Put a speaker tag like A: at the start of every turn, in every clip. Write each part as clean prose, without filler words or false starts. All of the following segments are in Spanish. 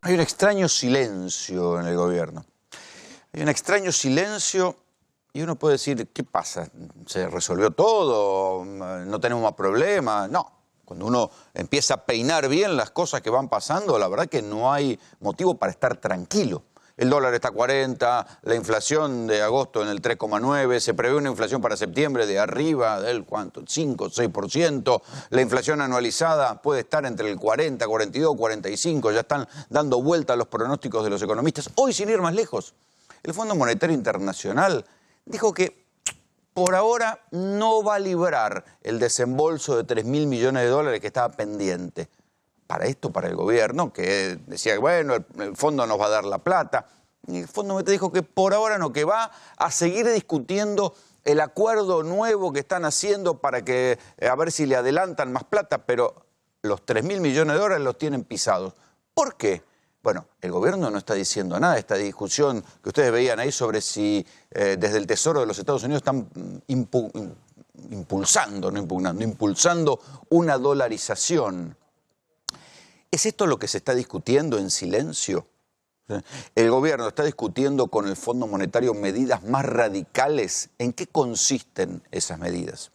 A: Hay un extraño silencio en el gobierno. Hay un extraño silencio y uno puede decir, ¿qué pasa? ¿Se resolvió todo? ¿No tenemos más problemas? No. Cuando uno empieza a peinar bien las cosas que van pasando, la verdad que no hay motivo para estar tranquilo. El dólar está a 40, la inflación de agosto en el 3,9, se prevé una inflación para septiembre de arriba del ¿cuánto? 5, 6%. La inflación anualizada puede estar entre el 40, 42, 45. Ya están dando vuelta los pronósticos de los economistas. Hoy, sin ir más lejos, el Fondo Monetario Internacional dijo que por ahora no va a librar el desembolso de 3.000 millones de dólares que estaba pendiente. Para esto, para el gobierno, que decía, bueno, el fondo nos va a dar la plata. Y el Fondo Monetario dijo que por ahora no, que va a seguir discutiendo el acuerdo nuevo que están haciendo para que, a ver si le adelantan más plata, pero los 3.000 millones de dólares los tienen pisados. ¿Por qué? Bueno, el gobierno no está diciendo nada. Esta discusión que ustedes veían ahí sobre si desde el Tesoro de los Estados Unidos están impulsando, no impugnando, impulsando una dolarización. ¿Es esto lo que se está discutiendo en silencio? El gobierno está discutiendo con el Fondo Monetario medidas más radicales. ¿En qué consisten esas medidas?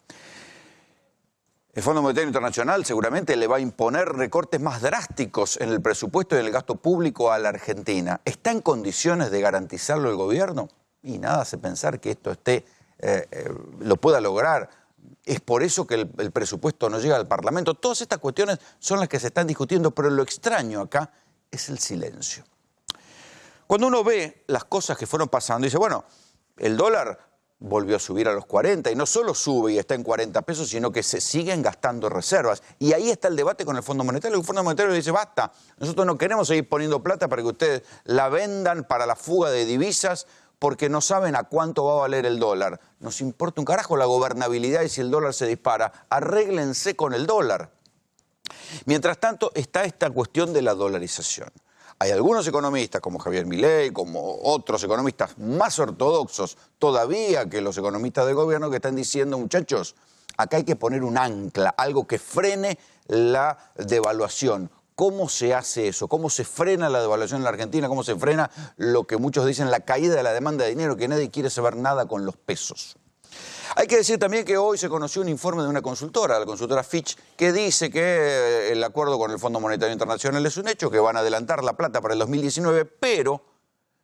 A: El Fondo Monetario Internacional seguramente le va a imponer recortes más drásticos en el presupuesto y en el gasto público a la Argentina. ¿Está en condiciones de garantizarlo el gobierno? Y nada hace pensar que esto lo pueda lograr. Es por eso que el presupuesto no llega al Parlamento. Todas estas cuestiones son las que se están discutiendo, pero lo extraño acá es el silencio. Cuando uno ve las cosas que fueron pasando, dice, bueno, el dólar volvió a subir a los 40 y no solo sube y está en 40 pesos, sino que se siguen gastando reservas. Y ahí está el debate con el Fondo Monetario. El Fondo Monetario le dice, basta, nosotros no queremos seguir poniendo plata para que ustedes la vendan para la fuga de divisas, porque no saben a cuánto va a valer el dólar. Nos importa un carajo la gobernabilidad y si el dólar se dispara. Arréglense con el dólar. Mientras tanto, está esta cuestión de la dolarización. Hay algunos economistas, como Javier Milei, como otros economistas más ortodoxos todavía que los economistas del gobierno, que están diciendo, muchachos, acá hay que poner un ancla, algo que frene la devaluación. ¿Cómo se hace eso? ¿Cómo se frena la devaluación en la Argentina? ¿Cómo se frena lo que muchos dicen la caída de la demanda de dinero? Que nadie quiere saber nada con los pesos. Hay que decir también que hoy se conoció un informe de una consultora, la consultora Fitch, que dice que el acuerdo con el Fondo Monetario Internacional es un hecho, que van a adelantar la plata para el 2019, pero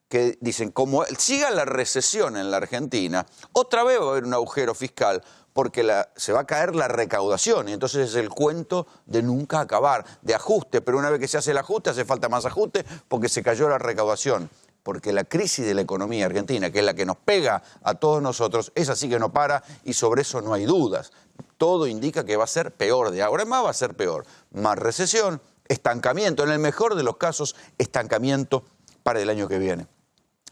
A: que dicen, como siga la recesión en la Argentina, otra vez va a haber un agujero fiscal, porque se va a caer la recaudación, y entonces es el cuento de nunca acabar, de ajuste, pero una vez que se hace el ajuste, hace falta más ajuste, porque se cayó la recaudación. Porque la crisis de la economía argentina, que es la que nos pega a todos nosotros, esa sí que no para y sobre eso no hay dudas. Todo indica que va a ser peor, de ahora en más va a ser peor. Más recesión, estancamiento, en el mejor de los casos, estancamiento para el año que viene.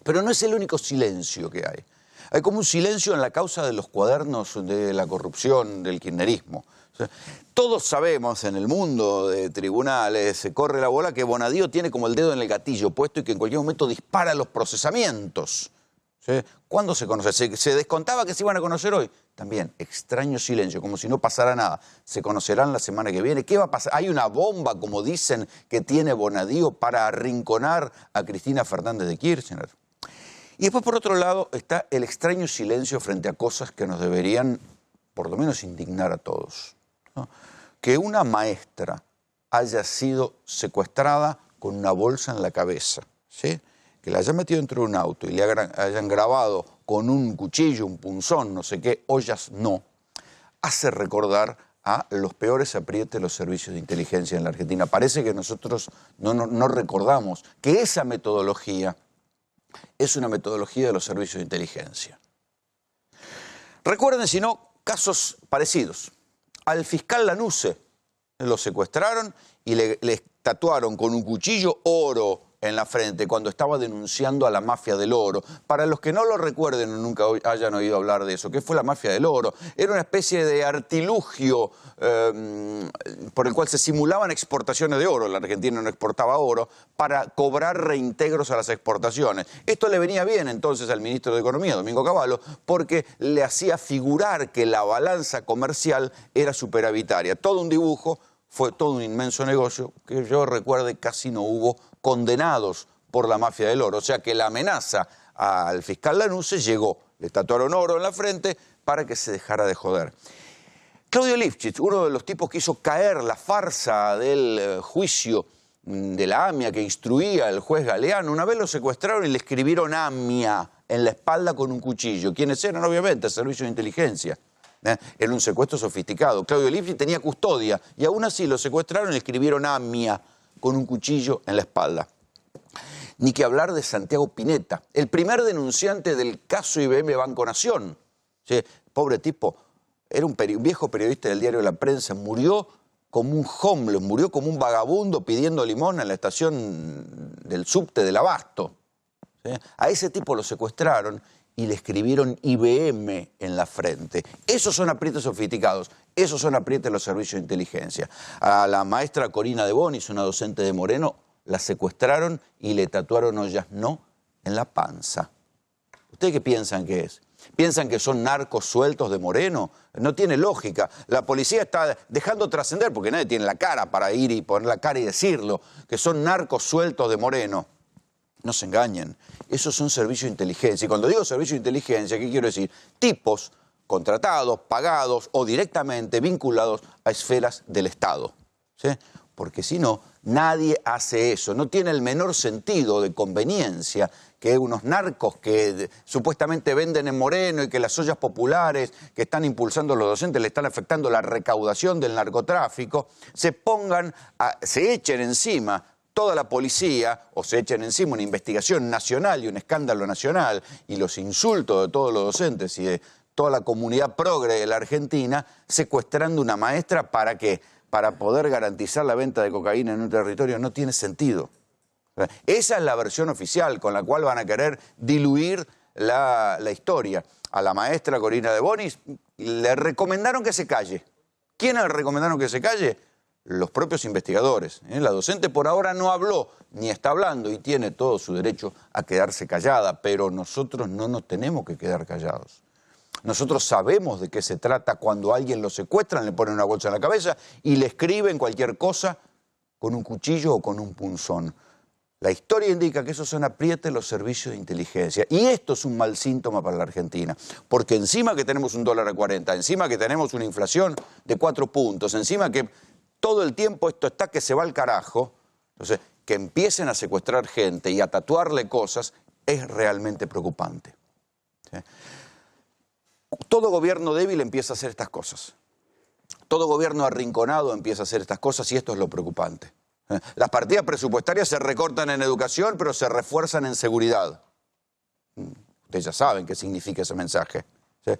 A: Pero no es el único silencio que hay. Hay como un silencio en la causa de los cuadernos de la corrupción, del kirchnerismo. O sea, todos sabemos en el mundo de tribunales, se corre la bola que Bonadío tiene como el dedo en el gatillo puesto y que en cualquier momento dispara los procesamientos. ¿Sí? ¿Cuándo se conoce? ¿Se descontaba que se iban a conocer hoy? También, extraño silencio, como si no pasara nada. ¿Se conocerán la semana que viene? ¿Qué va a pasar? ¿Hay una bomba, como dicen, que tiene Bonadío para arrinconar a Cristina Fernández de Kirchner? Y después, por otro lado, está el extraño silencio frente a cosas que nos deberían, por lo menos, indignar a todos, ¿no? Que una maestra haya sido secuestrada con una bolsa en la cabeza, ¿sí? Que la hayan metido dentro de un auto y le hayan grabado con un cuchillo, un punzón, no sé qué, ollas no, hace recordar a los peores aprietes de los servicios de inteligencia en la Argentina. Parece que nosotros no recordamos que esa metodología es una metodología de los servicios de inteligencia. Recuerden, si no, casos parecidos. Al fiscal Lanuse lo secuestraron y le tatuaron con un cuchillo oro en la frente cuando estaba denunciando a la mafia del oro. Para los que no lo recuerden o nunca hayan oído hablar de eso, ¿qué fue la mafia del oro? Era una especie de artilugio por el cual se simulaban exportaciones de oro. La Argentina no exportaba oro para cobrar reintegros a las exportaciones. Esto le venía bien entonces al ministro de Economía, Domingo Cavallo, porque le hacía figurar que la balanza comercial era superavitaria. Todo un dibujo fue todo un inmenso negocio, que yo recuerde casi no hubo condenados por la mafia del oro. O sea que la amenaza al fiscal Lanuse llegó, le tatuaron oro en la frente para que se dejara de joder. Claudio Lifchitz, uno de los tipos que hizo caer la farsa del juicio de la AMIA que instruía el juez Galeano, una vez lo secuestraron y le escribieron AMIA en la espalda con un cuchillo. ¿Quiénes eran? Obviamente, el servicio de inteligencia. Era un secuestro sofisticado. Claudio Lifchitz tenía custodia y aún así lo secuestraron y le escribieron AMIA con un cuchillo en la espalda. Ni que hablar de Santiago Pineta, el primer denunciante del caso IBM Banco Nación. ¿Sí? Pobre tipo, era un viejo periodista del diario La Prensa, murió como un homeless, murió como un vagabundo pidiendo limón en la estación del subte del Abasto. ¿Sí? A ese tipo lo secuestraron y le escribieron IBM en la frente. Esos son aprietes sofisticados, esos son aprietes de los servicios de inteligencia. A la maestra Corina de Bonis, una docente de Moreno, la secuestraron y le tatuaron ollas no en la panza. ¿Ustedes qué piensan que es? ¿Piensan que son narcos sueltos de Moreno? No tiene lógica. La policía está dejando trascender, porque nadie tiene la cara para ir y poner la cara y decirlo, que son narcos sueltos de Moreno. No se engañen. Esos son servicios de inteligencia. Y cuando digo servicio de inteligencia, ¿qué quiero decir? Tipos contratados, pagados o directamente vinculados a esferas del Estado. ¿Sí? Porque si no, nadie hace eso. No tiene el menor sentido de conveniencia que unos narcos que supuestamente venden en Moreno y que las ollas populares que están impulsando los docentes le están afectando la recaudación del narcotráfico, se echen encima toda la policía o se echen encima una investigación nacional y un escándalo nacional y los insultos de todos los docentes y de toda la comunidad progre de la Argentina secuestrando una maestra ¿para qué? Para poder garantizar la venta de cocaína en un territorio. No tiene sentido. Esa es la versión oficial con la cual van a querer diluir la historia. A la maestra Corina de Bonis le recomendaron que se calle. ¿Quiénes le recomendaron que se calle? Los propios investigadores. La docente por ahora no habló, ni está hablando, y tiene todo su derecho a quedarse callada, pero nosotros no nos tenemos que quedar callados. Nosotros sabemos de qué se trata cuando a alguien lo secuestran, le ponen una bolsa en la cabeza y le escriben cualquier cosa con un cuchillo o con un punzón. La historia indica que esos son aprietes de los servicios de inteligencia. Y esto es un mal síntoma para la Argentina. Porque encima que tenemos un dólar a 40, encima que tenemos una inflación de 4 puntos, encima que todo el tiempo esto está que se va al carajo, entonces que empiecen a secuestrar gente y a tatuarle cosas es realmente preocupante. ¿Sí? Todo gobierno débil empieza a hacer estas cosas. Todo gobierno arrinconado empieza a hacer estas cosas y esto es lo preocupante. Las partidas presupuestarias se recortan en educación, pero se refuerzan en seguridad. Ustedes ya saben qué significa ese mensaje. ¿Sí?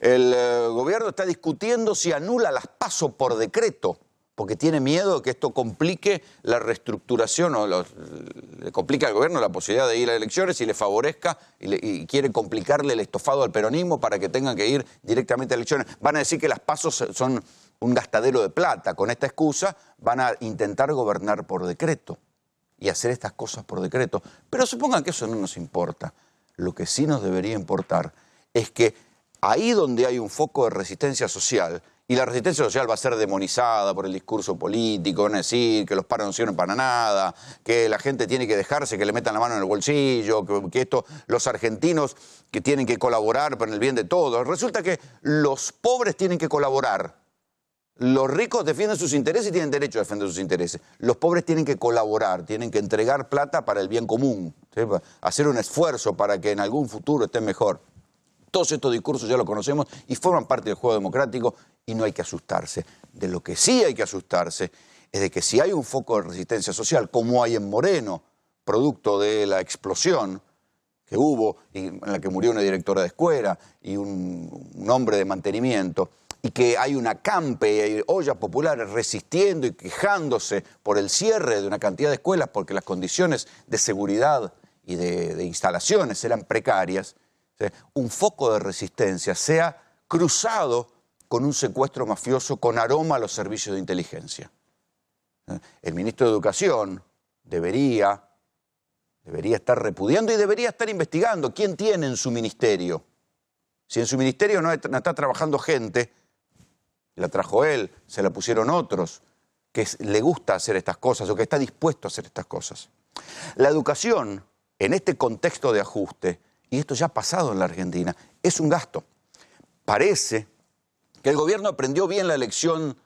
A: El gobierno está discutiendo si anula las PASO por decreto, porque tiene miedo de que esto complique la reestructuración o le complique al gobierno la posibilidad de ir a elecciones y le favorezca y quiere complicarle el estofado al peronismo para que tengan que ir directamente a elecciones. Van a decir que las PASO son un gastadero de plata. Con esta excusa van a intentar gobernar por decreto y hacer estas cosas por decreto. Pero supongan que eso no nos importa. Lo que sí nos debería importar es que ahí donde hay un foco de resistencia social, y la resistencia social va a ser demonizada por el discurso político, van a decir que los paros no sirven para nada, que la gente tiene que dejarse que le metan la mano en el bolsillo, que los argentinos que tienen que colaborar para el bien de todos. Resulta que los pobres tienen que colaborar. Los ricos defienden sus intereses y tienen derecho a defender sus intereses. Los pobres tienen que colaborar, tienen que entregar plata para el bien común, ¿sí? Hacer un esfuerzo para que en algún futuro estén mejor. Todos estos discursos ya los conocemos y forman parte del juego democrático y no hay que asustarse. De lo que sí hay que asustarse es de que si hay un foco de resistencia social, como hay en Moreno, producto de la explosión que hubo, en la que murió una directora de escuela y un hombre de mantenimiento, y que hay una campe y hay ollas populares resistiendo y quejándose por el cierre de una cantidad de escuelas porque las condiciones de seguridad y de instalaciones eran precarias, un foco de resistencia sea cruzado con un secuestro mafioso con aroma a los servicios de inteligencia. El ministro de Educación debería estar repudiando y debería estar investigando quién tiene en su ministerio. Si en su ministerio no está trabajando gente, la trajo él, se la pusieron otros, que le gusta hacer estas cosas o que está dispuesto a hacer estas cosas. La educación, en este contexto de ajuste, y esto ya ha pasado en la Argentina, es un gasto. Parece que el gobierno aprendió bien la lección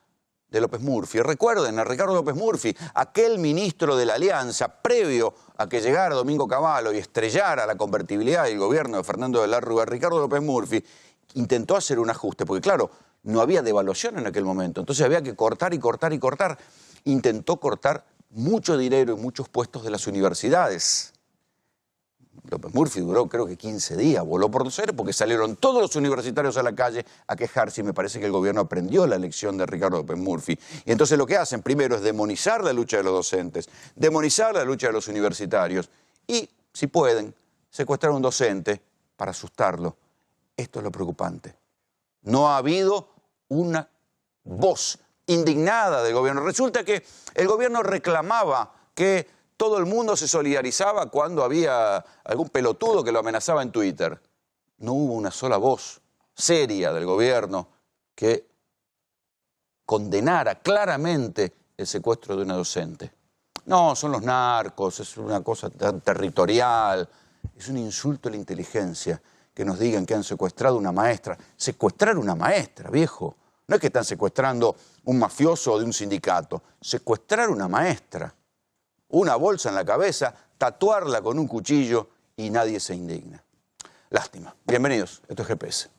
A: de López Murphy. Recuerden a Ricardo López Murphy, aquel ministro de la Alianza, previo a que llegara Domingo Cavallo y estrellara la convertibilidad del gobierno de Fernando de la Rúa, Ricardo López Murphy intentó hacer un ajuste, porque claro, no había devaluación en aquel momento, entonces había que cortar y cortar y cortar. Intentó cortar mucho dinero y muchos puestos de las universidades. López Murphy duró creo que 15 días, voló por los aires porque salieron todos los universitarios a la calle a quejarse y me parece que el gobierno aprendió la lección de Ricardo López Murphy. Y entonces lo que hacen primero es demonizar la lucha de los docentes, demonizar la lucha de los universitarios y, si pueden, secuestrar a un docente para asustarlo. Esto es lo preocupante. No ha habido una voz indignada del gobierno. Resulta que el gobierno reclamaba que todo el mundo se solidarizaba cuando había algún pelotudo que lo amenazaba en Twitter. No hubo una sola voz seria del gobierno que condenara claramente el secuestro de una docente. No, son los narcos, es una cosa territorial, es un insulto a la inteligencia que nos digan que han secuestrado a una maestra. Secuestrar a una maestra, viejo. No es que están secuestrando un mafioso de un sindicato, secuestrar a una maestra. Una bolsa en la cabeza, tatuarla con un cuchillo y nadie se indigna. Lástima. Bienvenidos, esto es GPS.